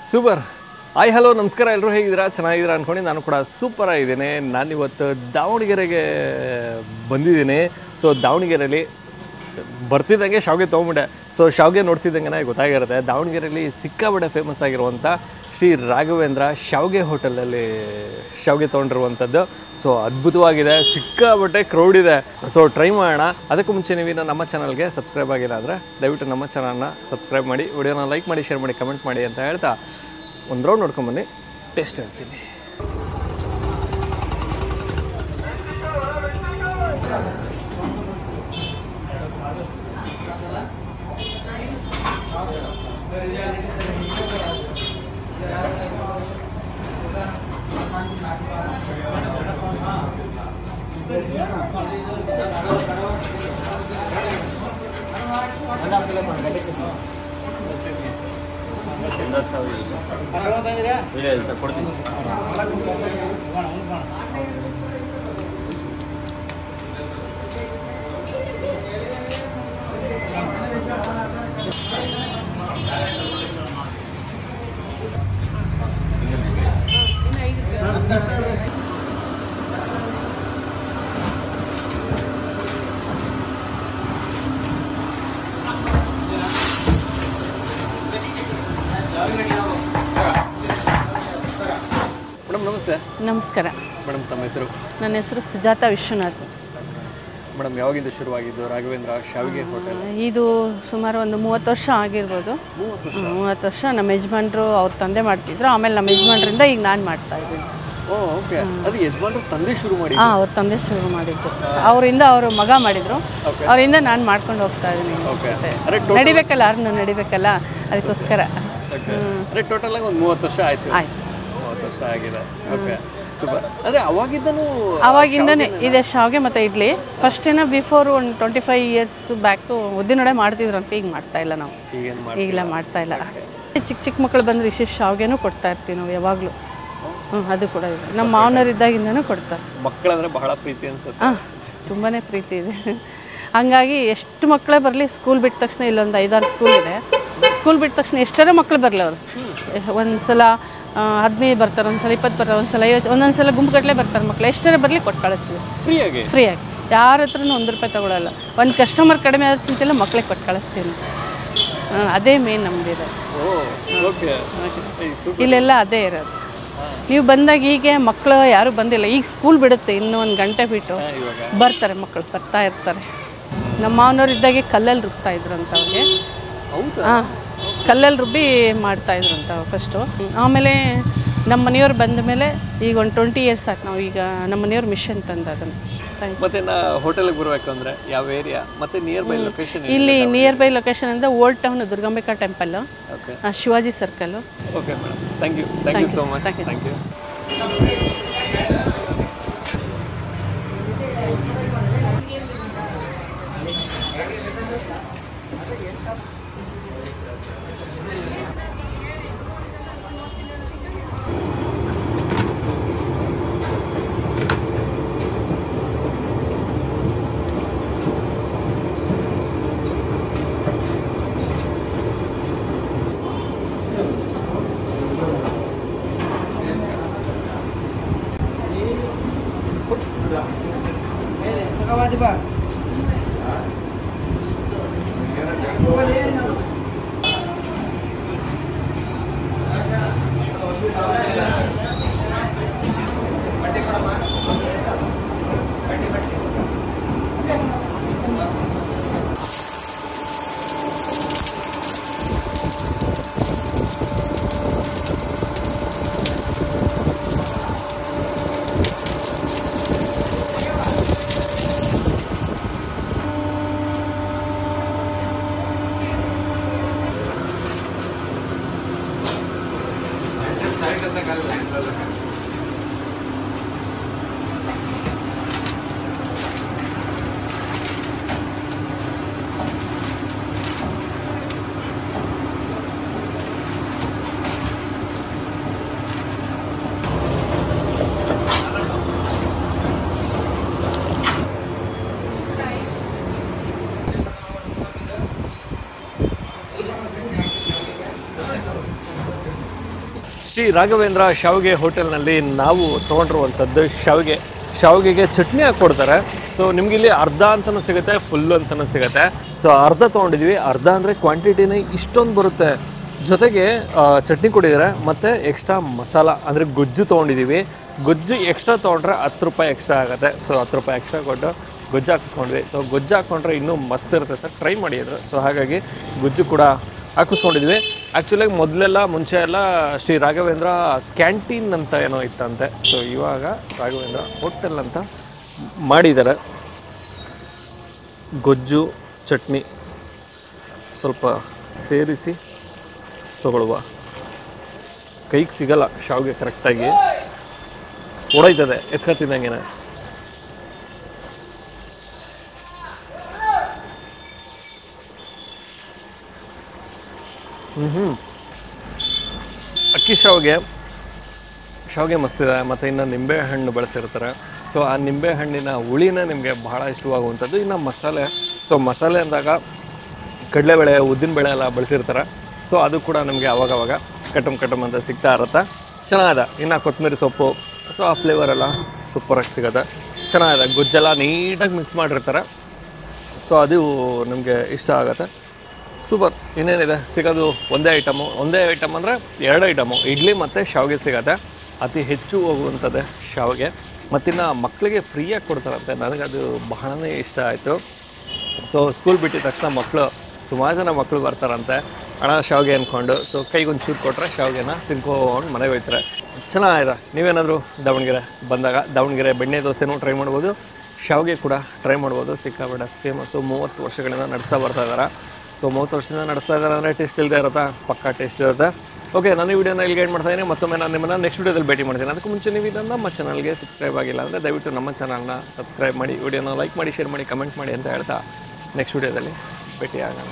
Super. Hi hello ನಮಸ್ಕಾರ, ಎಲ್ಲರೂ ಹೇಗಿದ್ದೀರಾ? ಚೆನ್ನಾಗಿದ್ದೀರಾ ಅಂದ್ಕೊಂಡು ನಾನು ಕೂಡ ಸೂಪರ್ ಆಗಿದ್ದೀನಿ. ನಾನಿವತ್ತು ದಾವಣಗೆರೆಗೆ ಬಂದಿದ್ದೀನಿ. ಸೊ ದಾವಣಗೆರೆಯಲ್ಲಿ ಬರ್ತಿದ್ದಂಗೆ ಶಾವಿಗೆ ತೊಗೊಂಬಿಟ್ಟೆ. ಸೊ ಶಾವಿಗೆ ನೋಡ್ತಿದ್ದಂಗೆ ಗೊತ್ತಾಗಿರುತ್ತೆ ದಾವಣಗೆರೆಯಲ್ಲಿ ಸಿಕ್ಕಾಬಟ್ಟೆ ಫೇಮಸ್ ಆಗಿರುವಂಥ ಶ್ರೀ ರಾಘವೇಂದ್ರ ಶಾವಿಗೆ ಹೋಟೆಲಲ್ಲಿ ಶಾವಿಗೆ ತೊಗೊಂಡಿರುವಂಥದ್ದು. ಸೊ ಅದ್ಭುತವಾಗಿದೆ, ಸಿಕ್ಕಾಬಟ್ಟೆ ಕ್ರೌಡ್ ಇದೆ. ಸೊ ಟ್ರೈ ಮಾಡೋಣ. ಅದಕ್ಕೂ ಮುಂಚೆ ನೀವಿನ್ನು ನಮ್ಮ ಚಾನಲ್ಗೆ ಸಬ್ಸ್ಕ್ರೈಬ್ ಆಗಿಲ್ಲ ಅಂದರೆ ದಯವಿಟ್ಟು ನಮ್ಮ ಚಾನಲ್ನ ಸಬ್ಸ್ಕ್ರೈಬ್ ಮಾಡಿ, ವಿಡಿಯೋನ ಲೈಕ್ ಮಾಡಿ, ಶೇರ್ ಮಾಡಿ, ಕಮೆಂಟ್ ಮಾಡಿ ಅಂತ ಹೇಳ್ತಾ ಒಂದು ರೌಂಡ್ ನೋಡ್ಕೊಂಬನ್ನಿ, ಟೇಸ್ಟ್ ಹೇಳ್ತೀನಿ. ಮೇಡಮ್ ನಮಸ್ತೆ. ನಮಸ್ಕಾರ ಮೇಡಮ್, ತಮ್ಮ ಹೆಸರು? ನನ್ನ ಹೆಸರು ಸುಜಾತ ವಿಶ್ವನಾಥ್. ಮೇಡಮ್, ಯಾವಾಗಿಂದ ಶುರುವಾಗಿದ್ದು ರಾಘವೇಂದ್ರ ಶಾವಿಗೆ ಹೋಟೆಲ್? ಇದು ಸುಮಾರು ಒಂದು 30 ವರ್ಷ ಆಗಿರ್ಬೋದು. 30 ವರ್ಷ ನಮ್ಮ ಯಜಮಾನ್ರು ಅವ್ರ ತಂದೆ ಮಾಡ್ತಿದ್ರು. ಆಮೇಲೆ ನಮ್ಮ ಯಜಮಾನ್ರಿಂದ ಈಗ ನಾನು ಮಾಡ್ತಾ ಇದ್ದೀನಿ. ಓಕೆ. ಅದು ಯಜಮಾನ್ರು ತಂದೆ ಶುರು ಮಾಡಿ? ಅವ್ರ ತಂದೆ ಶುರು ಮಾಡಿದ್ದು. ಅವರಿಂದ ಅವರು ಮಗ ಮಾಡಿದ್ರು. ಅವರಿಂದ ನಾನು ಮಾಡ್ಕೊಂಡು ಹೋಗ್ತಾ ಇದ್ದೀನಿ. ನಡಿಬೇಕಲ್ಲ, ಅರ್ನು ನಡಿಬೇಕಲ್ಲ, ಅದಕ್ಕೋಸ್ಕರ. ಟೋಟಲ್ ಆಗಿ ಒಂದು 30 ವರ್ಷ ಆಯ್ತು. 30 ವರ್ಷ ಆಗಿದೆ. Okay, super. ಅಂದರೆ ಅವಾಗಿಂದನೇ ಇದೆ ಶಾವಿಗೆ ಮತ್ತು ಇಡ್ಲಿ. ಫಸ್ಟ್ ಏನೋ ಬಿಫೋರ್ ಒಂದು 25 ಇಯರ್ಸ್ ಬ್ಯಾಕು ಉದ್ದಿನೊಡೆ ಮಾಡ್ತಿದ್ರು ಅಂತ. ಈಗ ಮಾಡ್ತಾ ಇಲ್ಲ ನಾವು, ಈಗಲ ಮಾಡ್ತಾ ಇಲ್ಲ. ಚಿಕ್ಕ ಚಿಕ್ಕ ಮಕ್ಕಳು ಬಂದರೆ ವಿಶೇಷ ಶಾವಿಗೆನೂ ಕೊಡ್ತಾ ಇರ್ತೀವಿ ನಾವು ಯಾವಾಗಲೂ. ಅದು ಕೂಡ ಇದೆ. ನಮ್ಮ ಮಾವನವರಿದ್ದಾಗಿಂದನೂ ಕೊಡ್ತಾರೆ. ಮಕ್ಕಳಂದ್ರೆ ಬಹಳ ಪ್ರೀತಿ ಅನ್ಸುತ್ತೆ. ತುಂಬಾ ಪ್ರೀತಿ ಇದೆ. ಹಂಗಾಗಿ ಎಷ್ಟು ಮಕ್ಕಳೇ ಬರಲಿ, ಸ್ಕೂಲ್ ಬಿಟ್ಟ ತಕ್ಷಣ ಇಲ್ಲೊಂದು 5-6 ಸ್ಕೂಲ್ ಇದೆ. ಸ್ಕೂಲ್ ಬಿಟ್ಟ ತಕ್ಷಣ ಎಷ್ಟರ ಮಕ್ಕಳು ಬರಲಿ, ಅವರು ಒಂದು ಸಲ 15 ಬರ್ತಾರೆ, ಒಂದು ಸಲ 20 ಬರ್ತಾರೆ, ಒಂದು ಸಲ 50, ಒಂದೊಂದು ಸಲ ಗುಂಪುಗಟ್ಟಲೆ ಬರ್ತಾರೆ ಮಕ್ಕಳು. ಎಷ್ಟರ ಬರಲಿ ಕೊಟ್ಟು ಕಳಿಸ್ತೀವಿ ಫ್ರೀಯಾಗಿ. ಯಾರ ಹತ್ರನೂ 1 ರೂಪಾಯಿ ತೊಗೊಳಲ್ಲ. ಒಂದು ಕಸ್ಟಮರ್ ಕಡಿಮೆ ಆದ ಚಿಂತೆಲ್ಲ ಮಕ್ಕಳಿಗೆ ಕೊಟ್ಟು ಕಳಿಸ್ತೀವಿ. ಅದೇ ಮೇನ್ ನಮ್ಮದಿದೆ. ಇಲ್ಲೆಲ್ಲ ಅದೇ ಇರೋದು. ನೀವು ಬಂದಾಗ ಹೀಗೆ ಮಕ್ಕಳು ಯಾರೂ ಬಂದಿಲ್ಲ. ಈಗ ಸ್ಕೂಲ್ ಬಿಡುತ್ತೆ, ಇನ್ನೂ 1 ಗಂಟೆ ಬಿಟ್ಟು ಬರ್ತಾರೆ ಮಕ್ಕಳು, ಬರ್ತಾ ಇರ್ತಾರೆ. ನಮ್ಮ ಮಾವನವ್ರು ಇದ್ದಾಗೆ ಕಲ್ಲಲ್ಲಿ ರುಬ್ತಾ ಇದ್ರು ಅಂತ ಅವ್ರಿಗೆ. ಕಲ್ಲಲ್ಲಿ ರುಬ್ಬಿ ಮಾಡ್ತಾಯಿದ್ರು ಅಂತ ಫಸ್ಟು. ಆಮೇಲೆ ನಮ್ಮ ಮನೆಯವ್ರು ಬಂದ ಮೇಲೆ ಈಗ ಒಂದು 20 ಇಯರ್ಸ್ ಆಯ್ತು. ನಾವು ಈಗ ನಮ್ಮ ಮನೆಯವ್ರು ಮಿಷನ್ ತಂದು ಅದನ್ನು. ಮತ್ತೆ ಹೋಟೆಲ್ಗೆ ಬರಬೇಕು ಅಂದರೆ ಯಾವ ಏರಿಯಾ ಮತ್ತು ನಿಯರ್ ಬೈ ಲೊಕೇಶನ್? ಇಲ್ಲಿ ನಿಯರ್ ಬೈ ಲೊಕೇಶನ್ ಅಂದರೆ old town Durgambika temple, Shivaji circle. Okay madam, thank you so much. Thank you. Shri Raghavendra Shavige ಹೋಟೆಲ್ನಲ್ಲಿ ನಾವು ತೊಗೊಂಡಿರುವಂಥದ್ದು ಶಾವಿಗೆಗೆ ಚಟ್ನಿ ಹಾಕ್ಕೊಡ್ತಾರೆ. ಸೊ ನಿಮ್ಗೆ ಇಲ್ಲಿ ಅರ್ಧ ಅಂತಲೂ ಸಿಗುತ್ತೆ, ಫುಲ್ ಅಂತಲೂ ಸಿಗುತ್ತೆ. ಸೊ ಅರ್ಧ ತೊಗೊಂಡಿದ್ವಿ, ಅರ್ಧ ಅಂದರೆ ಕ್ವಾಂಟಿಟಿನೇ ಇಷ್ಟೊಂದು ಬರುತ್ತೆ. ಜೊತೆಗೆ ಚಟ್ನಿ ಕೊಟ್ಟಿದ್ದಾರೆ ಮತ್ತು ಎಕ್ಸ್ಟ್ರಾ ಮಸಾಲ ಅಂದರೆ ಗೊಜ್ಜು ತೊಗೊಂಡಿದ್ದೀವಿ. ಗೊಜ್ಜು ಎಕ್ಸ್ಟ್ರಾ ತೊಗೊಂಡ್ರೆ 10 ರೂಪಾಯಿ ಎಕ್ಸ್ಟ್ರಾ ಆಗುತ್ತೆ. ಸೊ 10 ರೂಪಾಯಿ ಎಕ್ಸ್ಟ್ರಾ ಕೊಟ್ಟು ಗೊಜ್ಜು ಹಾಕಿಸ್ಕೊಂಡ್ವಿ. ಸೊ ಗೊಜ್ಜು ಹಾಕ್ಕೊಂಡ್ರೆ ಇನ್ನೂ ಮಸ್ತ್ ಇರುತ್ತೆ ಸರ್, ಟ್ರೈ ಮಾಡಿ ಅದು. ಸೊ ಹಾಗಾಗಿ ಗೊಜ್ಜು ಕೂಡ ಹಾಕಿಸ್ಕೊಂಡಿದ್ವಿ. ಆ್ಯಕ್ಚುಲಾಗಿ ಮುಂಚೆ ಎಲ್ಲ ಶ್ರೀ ರಾಘವೇಂದ್ರ ಕ್ಯಾಂಟೀನ್ ಅಂತ ಏನೋ ಇತ್ತಂತೆ. ಸೊ ಇವಾಗ ರಾಘವೇಂದ್ರ ಹೋಟೆಲ್ ಅಂತ ಮಾಡಿದ್ದಾರೆ. ಗೊಜ್ಜು ಚಟ್ನಿ ಸ್ವಲ್ಪ ಸೇರಿಸಿ ತಗೊಳ್ಳುವ. ಕೈಗೆ ಸಿಗಲ್ಲ ಶಾವಿಗೆ ಕರೆಕ್ಟಾಗಿ, ಹೊಡೋಯ್ತದೆ ಎತ್ಕೊತಿದ್ದಂಗೆ. ಅಕ್ಕಿ ಶಾವಿಗೆ ಮಸ್ತಿದೆ. ಮತ್ತು ಇನ್ನು ನಿಂಬೆಹಣ್ಣು ಬಳಸಿರ್ತಾರೆ. ಸೊ ಆ ನಿಂಬೆಹಣ್ಣಿನ ಹುಳಿನ ನಿಮಗೆ ಬಹಳ ಇಷ್ಟವಾಗುವಂಥದ್ದು. ಇನ್ನು ಮಸಾಲೆ, ಸೊ ಮಸಾಲೆ ಅಂದಾಗ ಕಡಲೆಬೇಳೆ ಉದ್ದಿನಬೇಳೆ ಎಲ್ಲ ಬಳಸಿರ್ತಾರೆ. ಸೊ ಅದು ಕೂಡ ನಮಗೆ ಅವಾಗವಾಗ ಕಟಮ್ ಅಂತ ಸಿಗ್ತಾ ಇರುತ್ತೆ. ಚೆನ್ನಾಗಿದೆ. ಇನ್ನು ಕೊತ್ತಂಬರಿ ಸೊಪ್ಪು, ಸೊ ಆ ಫ್ಲೇವರೆಲ್ಲ ಸೂಪರಾಗಿ ಸಿಗುತ್ತೆ, ಚೆನ್ನಾಗಿದೆ. ಗೊಜ್ಜೆಲ್ಲ ನೀಟಾಗಿ ಮಿಕ್ಸ್ ಮಾಡಿರ್ತಾರೆ. ಸೊ ಅದು ನಮಗೆ ಇಷ್ಟ ಆಗುತ್ತೆ. ಸೂಪರ್. ಇನ್ನೇನಿದೆ, ಸಿಗೋದು ಒಂದೇ ಐಟಮ್ ಅಂದರೆ 2 ಐಟಮು, ಇಡ್ಲಿ ಮತ್ತು ಶಾವಿಗೆ ಸಿಗುತ್ತೆ. ಅತಿ ಹೆಚ್ಚು ಹೋಗುವಂಥದ್ದೇ ಶಾವಿಗೆ. ಮತ್ತಿನ್ನು ಮಕ್ಕಳಿಗೆ ಫ್ರೀಯಾಗಿ ಕೊಡ್ತಾರಂತೆ. ನನಗದು ಬಹಳನೇ ಇಷ್ಟ ಆಯಿತು. ಸೊ ಸ್ಕೂಲ್ ಬಿಟ್ಟಿದ ತಕ್ಷಣ ಸುಮಾರು ಜನ ಮಕ್ಕಳು ಬರ್ತಾರಂತೆ ಹಣ ಶಾವಿಗೆ ಅಂದ್ಕೊಂಡು. ಸೊ ಕೈಗೊಂದು ಚೂರು ಕೊಟ್ಟರೆ ಶಾವಿಗೆನ ತಿನ್ಕೊಂಡು ಮನೆಗೆ ಹೋಗ್ತಾರೆ. ಚೆನ್ನಾಗಿದೆ. ನೀವೇನಾದರೂ ದಾವಣಗೆರೆ ಬಂದಾಗ ದಾವಣಗೆರೆ ಬೆಣ್ಣೆ ದೋಸೆನೂ ಟ್ರೈ ಮಾಡ್ಬೋದು, ಶಾವಿಗೆ ಕೂಡ ಟ್ರೈ ಮಾಡ್ಬೋದು. ಸಿಕ್ಕಾಬೇಡ ಫೇಮಸ್ಸು. 30 ವರ್ಷಗಳಿಂದ ನಡೆಸ್ತಾ ಬರ್ತಾ ಇದ್ದಾರೆ. ಸೊ 30 ವರ್ಷದಿಂದ ನಡೆಸ್ತಾ ಇದ್ದಾರೆ ಅಂದರೆ ಟೇಸ್ಟ್ ಇಲ್ಲದೆ ಇರುತ್ತಾ? ಪಕ್ಕಾ ಟೇಸ್ಟ್ ಇರುತ್ತೆ. ಓಕೆ, ನಾನು ಈ ವಿಡಿಯೋನ ಇಲ್ಲಿ ಗೈಡ್ ಮಾಡ್ತಾ ಇದ್ದೀನಿ. ಮತ್ತೊಮ್ಮೆ ನಾನು ನಿಮ್ಮನ್ನು ನೆಕ್ಸ್ಟ್ ವಿಡಿಯೋದಲ್ಲಿ ಭೇಟಿ ಮಾಡ್ತೀನಿ. ಅದಕ್ಕೆ ಮುಂಚೆ ನೀವು ಇದನ್ನು ನಮ್ಮ ಚಾನಲ್ಗೆ ಸಬ್ಸ್ಕ್ರೈಬ್ ಆಗಿಲ್ಲ ಅಂದರೆ ದಯವಿಟ್ಟು ನಮ್ಮ ಚಾನಲ್ನ ಸಬ್ಸ್ಕ್ರೈಬ್ ಮಾಡಿ, ವಿಡಿಯೋನ ಲೈಕ್ ಮಾಡಿ, ಶೇರ್ ಮಾಡಿ, ಕಮೆಂಟ್ ಮಾಡಿ ಅಂತ ಹೇಳ್ತಾ ನೆಕ್ಸ್ಟ್ ವಿಡಿಯೋದಲ್ಲಿ ಭೇಟಿ ಆಗೋಣ.